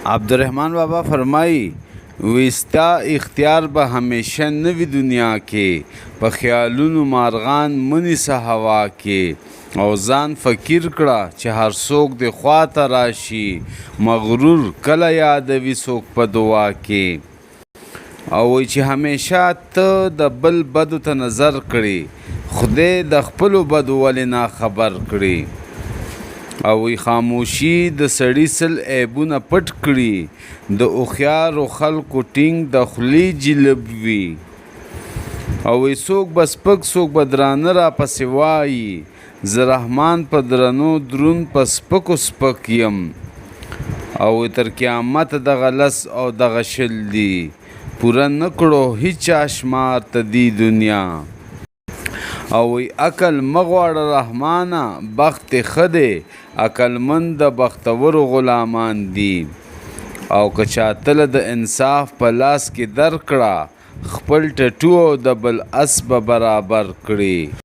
عبدالرحمن بابا فرمایي وستا اختیار به همیشه نه وي دنیا کې په خیالونو مارغان منیسه هوا کې او ځان فکر کړه چې هر څوک د خواته راشي مغرور کله یادوي څوک په دعا کې او وایي چې همیشه ته د بل بدو ته نظر کړي خدای د خپلو بدو ولې ناخبر کړي او وی خاموشي د سړي سل عیبونه پټ کړي د هوښیارو خلکو ټینګ د خولې جلب وي او وی څوک به سپک څوک به درانه راپسې وایي زه رحمان په درنو دروند په سپکو سپک یم او وی تر قیامت دغه لس او دغه شل دي پوره نه کړو هیچا شمار ته دی دنیا او وی عقل مغواړه رحمانه بخت ښه دی عقلمند د بختورو غلامان دي او که چاته د انصاف په لاس کې درکړه خپل ټټو او د بل اس به برابر کړي